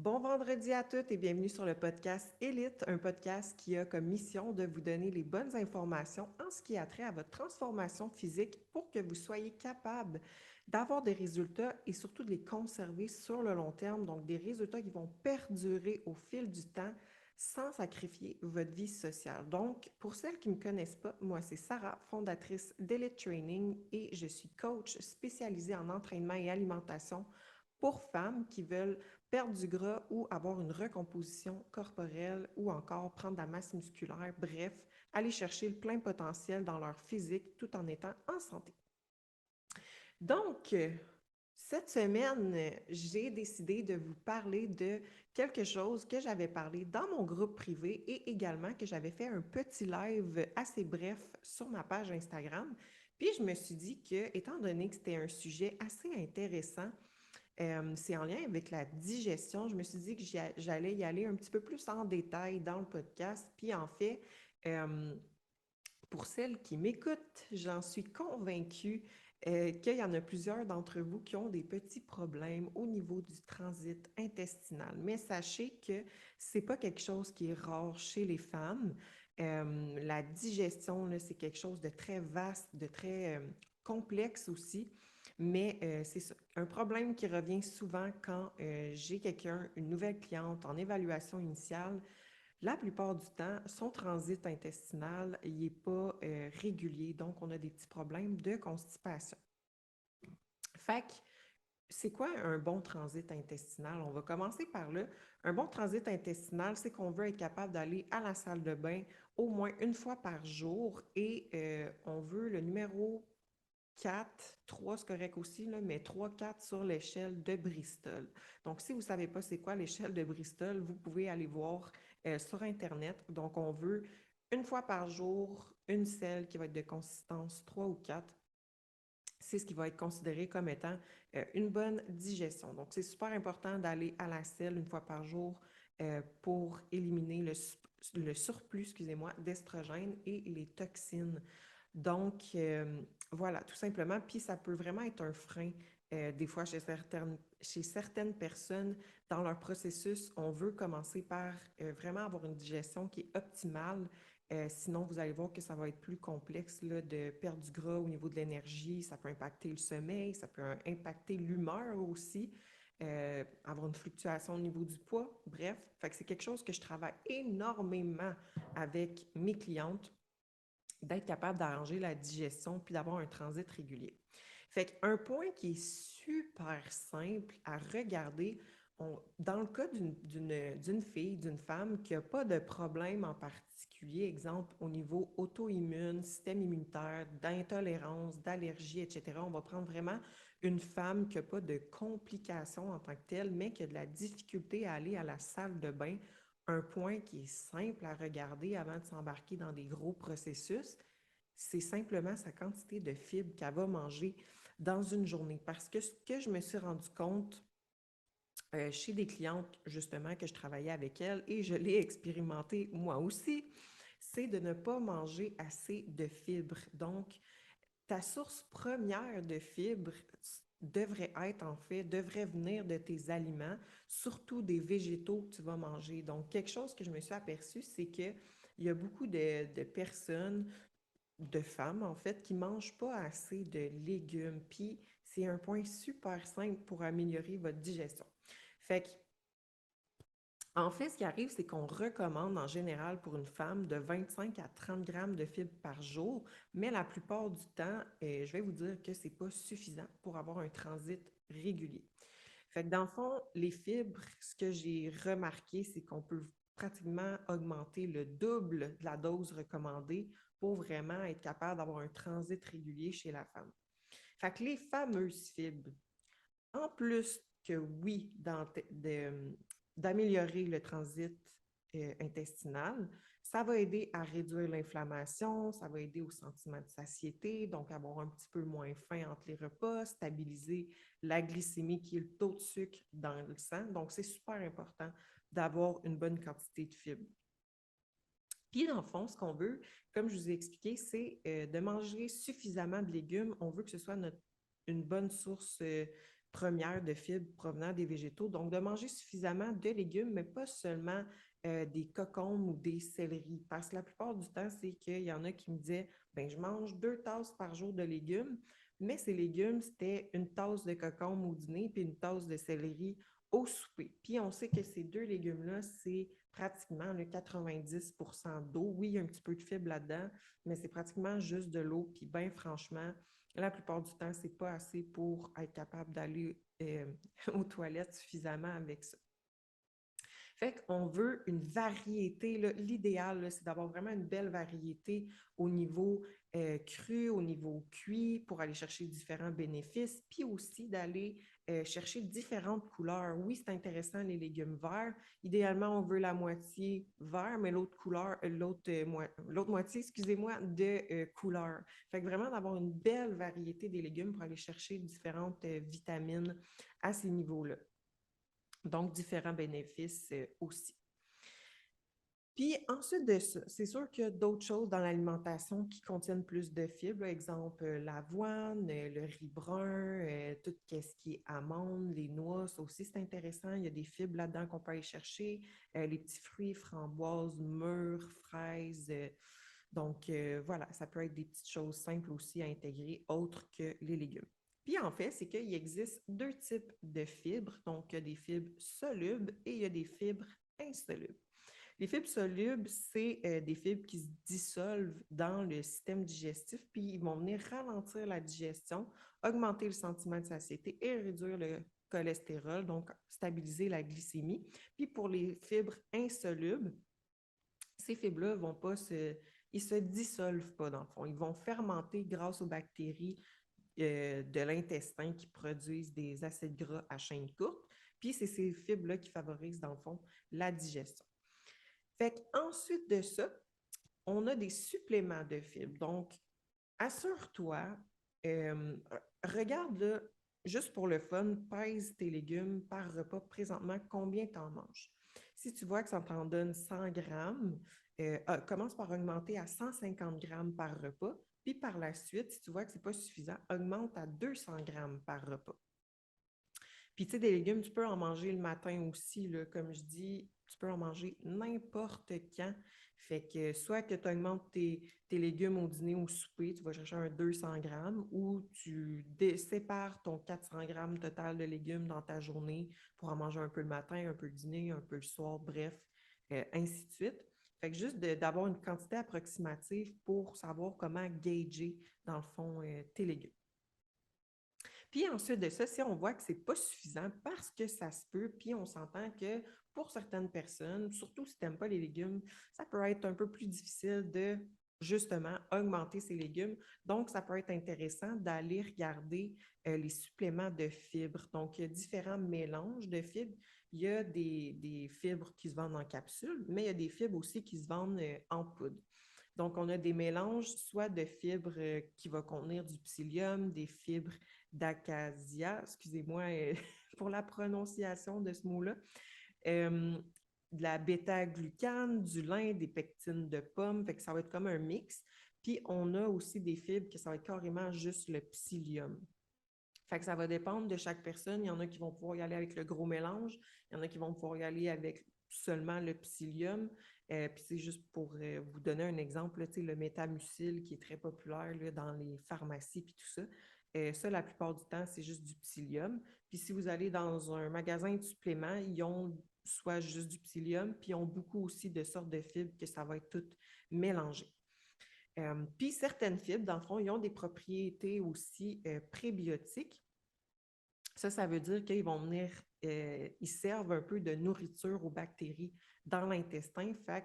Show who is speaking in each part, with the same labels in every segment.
Speaker 1: Bon vendredi à toutes et bienvenue sur le podcast Élite, un podcast qui a comme mission de vous donner les bonnes informations en ce qui a trait à votre transformation physique pour que vous soyez capable d'avoir des résultats et surtout de les conserver sur le long terme, donc des résultats qui vont perdurer au fil du temps sans sacrifier votre vie sociale. Donc, pour celles qui ne me connaissent pas, moi c'est Sarah, fondatrice d'Elite Training et je suis coach spécialisée en entraînement et alimentation pour femmes qui veulent perdre du gras ou avoir une recomposition corporelle ou encore prendre de la masse musculaire, bref, aller chercher le plein potentiel dans leur physique tout en étant en santé. Donc, cette semaine, j'ai décidé de vous parler de quelque chose que j'avais parlé dans mon groupe privé et également que j'avais fait un petit live assez bref sur ma page Instagram. Puis je me suis dit que, étant donné que c'était un sujet assez intéressant, c'est en lien avec la digestion. Je me suis dit que j'allais y aller un petit peu plus en détail dans le podcast. Puis en fait, euh, pour celles qui m'écoutent, j'en suis convaincue qu'il y en a plusieurs d'entre vous qui ont des petits problèmes au niveau du transit intestinal. Mais sachez que ce n'est pas quelque chose qui est rare chez les femmes. La digestion, c'est quelque chose de très vaste, de très complexe aussi. Mais c'est ça, un problème qui revient souvent quand j'ai quelqu'un, une nouvelle cliente en évaluation initiale. La plupart du temps, son transit intestinal n'est pas régulier, donc on a des petits problèmes de constipation. Fait que c'est quoi un bon transit intestinal? On va commencer par là. Un bon transit intestinal, c'est qu'on veut être capable d'aller à la salle de bain au moins une fois par jour et on veut le numéro 4, 3 c'est correct aussi, là, mais 3, 4 sur l'échelle de Bristol. Donc, si vous ne savez pas c'est quoi l'échelle de Bristol, vous pouvez aller voir sur Internet. Donc, on veut une fois par jour une selle qui va être de consistance 3 ou 4. C'est ce qui va être considéré comme étant une bonne digestion. Donc, c'est super important d'aller à la selle une fois par jour pour éliminer le surplus, excusez-moi, d'estrogène et les toxines. Donc, voilà, tout simplement. Puis, ça peut vraiment être un frein, des fois, chez certaines personnes, dans leur processus, on veut commencer par vraiment avoir une digestion qui est optimale. Sinon, vous allez voir que ça va être plus complexe là, de perdre du gras au niveau de l'énergie. Ça peut impacter le sommeil, ça peut impacter l'humeur aussi, avoir une fluctuation au niveau du poids. Bref, fait que c'est quelque chose que je travaille énormément avec mes clientes, d'être capable d'arranger la digestion puis d'avoir un transit régulier. Fait qu'un point qui est super simple à regarder, dans le cas d'une fille, d'une femme qui n'a pas de problème en particulier, exemple au niveau auto-immune, système immunitaire, d'intolérance, d'allergie, etc., on va prendre vraiment une femme qui n'a pas de complications en tant que telle, mais qui a de la difficulté à aller à la salle de bain. Un point qui est simple à regarder avant de s'embarquer dans des gros processus, c'est simplement sa quantité de fibres qu'elle va manger dans une journée. Parce que ce que je me suis rendu compte chez des clientes, justement, que je travaillais avec elles, et je l'ai expérimenté moi aussi, c'est de ne pas manger assez de fibres. Donc, ta source première de fibres devrait être, en fait, devrait venir de tes aliments, surtout des végétaux que tu vas manger. Donc, quelque chose que je me suis aperçue, c'est qu'il y a beaucoup de personnes, de femmes, en fait, qui ne mangent pas assez de légumes. Puis, c'est un point super simple pour améliorer votre digestion. Fait que, en fait, ce qui arrive, c'est qu'on recommande en général pour une femme de 25 à 30 grammes de fibres par jour, mais la plupart du temps, je vais vous dire que ce n'est pas suffisant pour avoir un transit régulier. Fait que dans le fond, les fibres, ce que j'ai remarqué, c'est qu'on peut pratiquement augmenter le double de la dose recommandée pour vraiment être capable d'avoir un transit régulier chez la femme. Fait que les fameuses fibres, en plus que oui, d'améliorer le transit intestinal, ça va aider à réduire l'inflammation, ça va aider au sentiment de satiété, donc avoir un petit peu moins faim entre les repas, stabiliser la glycémie qui est le taux de sucre dans le sang. Donc, c'est super important d'avoir une bonne quantité de fibres. Puis, dans le fond, ce qu'on veut, comme je vous ai expliqué, c'est de manger suffisamment de légumes. On veut que ce soit une bonne source première de fibres provenant des végétaux. Donc, de manger suffisamment de légumes, mais pas seulement des cocombes ou des céleris. Parce que la plupart du temps, c'est qu'il y en a qui me disaient, ben, je mange 2 tasses par jour de légumes, mais ces légumes, c'était une tasse de cocombe au dîner puis une tasse de céleri au souper. Puis on sait que ces deux légumes-là, c'est pratiquement le 90% d'eau. Oui, il y a un petit peu de fibres là-dedans, mais c'est pratiquement juste de l'eau. Puis bien franchement, la plupart du temps, c'est pas assez pour être capable d'aller aux toilettes suffisamment avec ça. Fait qu'on veut une variété. L'idéal, c'est d'avoir vraiment une belle variété au niveau cru, au niveau cuit, pour aller chercher différents bénéfices, puis aussi d'aller chercher différentes couleurs. Oui, c'est intéressant les légumes verts. Idéalement, on veut la moitié vert, mais l'autre couleur, l'autre moitié, excusez-moi, de couleur. Fait que vraiment d'avoir une belle variété des légumes pour aller chercher différentes vitamines à ces niveaux-là. Donc, différents bénéfices aussi. Puis ensuite de ça, c'est sûr qu'il y a d'autres choses dans l'alimentation qui contiennent plus de fibres. Exemple, l'avoine, le riz brun, tout ce qui est amandes, les noix, ça aussi c'est intéressant. Il y a des fibres là-dedans qu'on peut aller chercher. Les petits fruits, framboises, mûres, fraises. Donc voilà, ça peut être des petites choses simples aussi à intégrer, autres que les légumes. Puis en fait, c'est qu'il existe deux types de fibres. Donc, il y a des fibres solubles et il y a des fibres insolubles. Les fibres solubles, c'est des fibres qui se dissolvent dans le système digestif, puis ils vont venir ralentir la digestion, augmenter le sentiment de satiété et réduire le cholestérol, donc stabiliser la glycémie. Puis pour les fibres insolubles, ces fibres-là vont pas ils se dissolvent pas dans le fond. Ils vont fermenter grâce aux bactéries de l'intestin qui produisent des acides gras à chaîne courte. Puis c'est ces fibres-là qui favorisent dans le fond la digestion. Fait qu'ensuite de ça, on a des suppléments de fibres. Donc, assure-toi, regarde là, juste pour le fun, pèse tes légumes par repas présentement, combien tu en manges. Si tu vois que ça t'en donne 100 grammes, commence par augmenter à 150 grammes par repas. Puis par la suite, si tu vois que ce n'est pas suffisant, augmente à 200 grammes par repas. Puis, tu sais, des légumes, tu peux en manger le matin aussi, là, comme je dis, tu peux en manger n'importe quand. Fait que soit que tu augmentes tes légumes au dîner ou au souper, tu vas chercher un 200 grammes ou tu sépares ton 400 grammes total de légumes dans ta journée pour en manger un peu le matin, un peu le dîner, un peu le soir, bref, ainsi de suite. Fait que juste d'avoir une quantité approximative pour savoir comment gager, dans le fond, tes légumes. Puis ensuite de ça, si on voit que ce n'est pas suffisant parce que ça se peut, puis on s'entend que pour certaines personnes, surtout si tu n'aimes pas les légumes, ça peut être un peu plus difficile de justement augmenter ces légumes. Donc, ça peut être intéressant d'aller regarder les suppléments de fibres. Donc, il y a différents mélanges de fibres. Il y a des fibres qui se vendent en capsule, mais il y a des fibres aussi qui se vendent en poudre. Donc, on a des mélanges soit de fibres qui vont contenir du psyllium, des fibres d'acacia, excusez-moi pour la prononciation de ce mot-là, de la bêta-glucane, du lin, des pectines de pomme, fait que ça va être comme un mix. Puis, on a aussi des fibres que ça va être carrément juste le psyllium. Fait que ça va dépendre de chaque personne. Il y en a qui vont pouvoir y aller avec le gros mélange. Il y en a qui vont pouvoir y aller avec seulement le psyllium. Puis c'est juste pour vous donner un exemple, là, le métamucil qui est très populaire là, dans les pharmacies puis tout ça. Ça, la plupart du temps, c'est juste du psyllium. Puis si vous allez dans un magasin de suppléments, ils ont soit juste du psyllium, puis ils ont beaucoup aussi de sortes de fibres que ça va être tout mélangé. Puis certaines fibres, dans le fond, ils ont des propriétés aussi prébiotiques. Ça veut dire qu'ils vont venir, ils servent un peu de nourriture aux bactéries dans l'intestin. Fait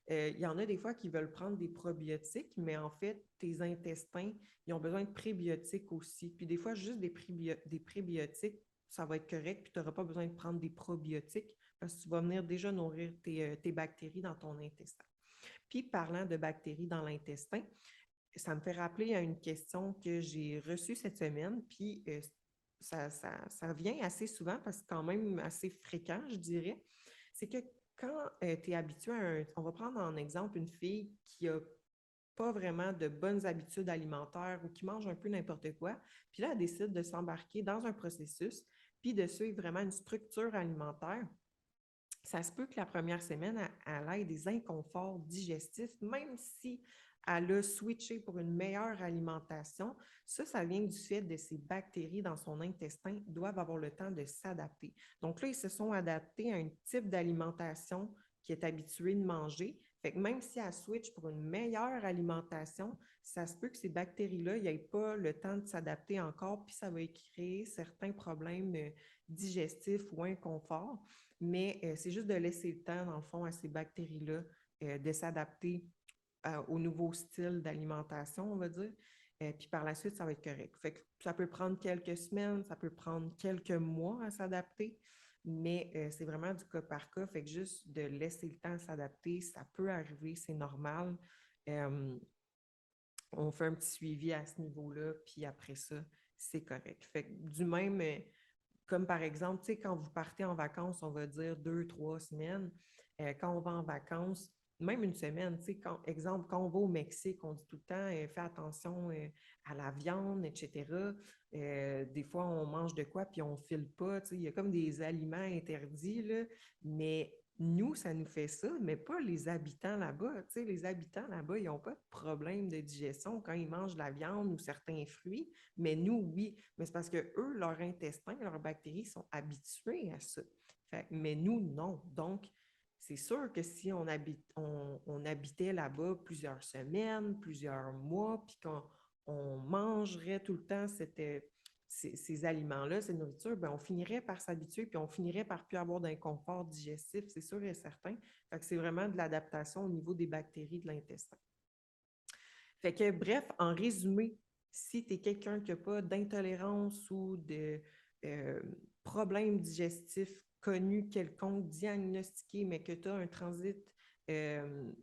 Speaker 1: il y en a des fois qui veulent prendre des probiotiques, mais en fait, tes intestins, ils ont besoin de prébiotiques aussi. Puis des fois, juste des prébiotiques, ça va être correct, puis tu n'auras pas besoin de prendre des probiotiques parce que tu vas venir déjà nourrir tes bactéries dans ton intestin. Puis parlant de bactéries dans l'intestin, ça me fait rappeler à une question que j'ai reçue cette semaine, puis ça vient assez souvent parce que c'est quand même assez fréquent, je dirais. C'est que quand tu es habitué on va prendre en exemple une fille qui a pas vraiment de bonnes habitudes alimentaires ou qui mange un peu n'importe quoi, puis là, elle décide de s'embarquer dans un processus puis de suivre vraiment une structure alimentaire, ça se peut que la première semaine, elle ait des inconforts digestifs, même si elle a switché pour une meilleure alimentation. Ça vient du fait de ces bactéries dans son intestin doivent avoir le temps de s'adapter. Donc là, ils se sont adaptés à un type d'alimentation qui est habitué de manger. Fait que même si elle switch pour une meilleure alimentation, ça se peut que ces bactéries-là n'aient pas le temps de s'adapter encore, puis ça va créer certains problèmes digestifs ou inconforts. Mais c'est juste de laisser le temps, dans le fond, à ces bactéries-là de s'adapter au nouveau style d'alimentation, on va dire. Puis par la suite, ça va être correct. Fait que ça peut prendre quelques semaines, ça peut prendre quelques mois à s'adapter, mais c'est vraiment du cas par cas. Fait que juste de laisser le temps à s'adapter, ça peut arriver, c'est normal. Euh, on fait un petit suivi à ce niveau-là, puis après ça, c'est correct. Fait que du même, comme par exemple, tu sais, quand vous partez en vacances, on va dire 2, 3 semaines, quand on va en vacances, même une semaine, tu sais, exemple, quand on va au Mexique, on dit tout le temps, fais attention à la viande, etc. Des fois, on mange de quoi, puis on ne file pas, tu sais, il y a comme des aliments interdits, là, mais nous, ça nous fait ça, mais pas les habitants là-bas. Tu sais, les habitants là-bas, ils n'ont pas de problème de digestion quand ils mangent de la viande ou certains fruits, mais nous, oui. Mais c'est parce que eux, leur intestin, leurs bactéries sont habitués à ça. Mais nous, non. Donc, c'est sûr que si on habitait là-bas plusieurs semaines, plusieurs mois, puis qu'on mangerait tout le temps ces aliments-là, cette nourriture, ben on finirait par s'habituer, puis on finirait par plus avoir d'inconfort digestif, c'est sûr et certain. Fait que c'est vraiment de l'adaptation au niveau des bactéries de l'intestin. Fait que, bref, en résumé, si tu es quelqu'un qui n'a pas d'intolérance ou de euh, problème digestif connu quelconque, diagnostiqué, mais que tu as un transit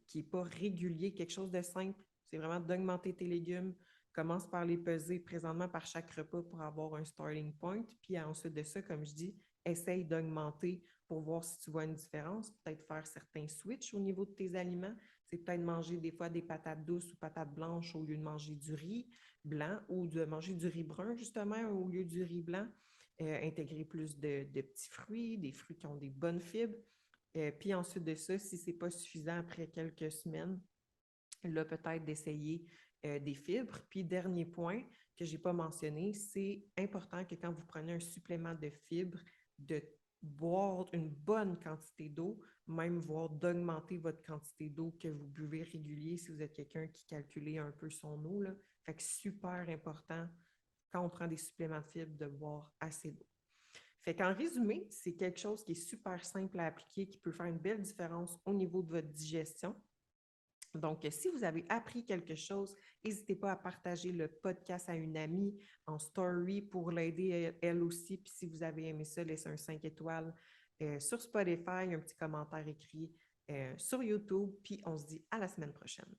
Speaker 1: qui n'est pas régulier, quelque chose de simple, c'est vraiment d'augmenter tes légumes. Commence par les peser présentement par chaque repas pour avoir un starting point. Puis ensuite de ça, comme je dis, essaye d'augmenter pour voir si tu vois une différence. Peut-être faire certains switches au niveau de tes aliments. C'est peut-être manger des fois des patates douces ou patates blanches au lieu de manger du riz blanc ou de manger du riz brun, justement, au lieu du riz blanc. Intégrer plus de petits fruits, des fruits qui ont des bonnes fibres. Puis ensuite de ça, si ce n'est pas suffisant après quelques semaines, là, peut-être d'essayer des fibres. Puis, dernier point que je n'ai pas mentionné, c'est important que quand vous prenez un supplément de fibres, de boire une bonne quantité d'eau, même voire d'augmenter votre quantité d'eau que vous buvez régulier si vous êtes quelqu'un qui calcule un peu son eau. Là. Fait que super important quand on prend des suppléments de fibres de boire assez d'eau. Fait qu'en résumé, c'est quelque chose qui est super simple à appliquer, qui peut faire une belle différence au niveau de votre digestion. Donc, si vous avez appris quelque chose, n'hésitez pas à partager le podcast à une amie en story pour l'aider elle aussi. Puis si vous avez aimé ça, laissez un 5 étoiles sur Spotify, un petit commentaire écrit sur YouTube. Puis on se dit à la semaine prochaine.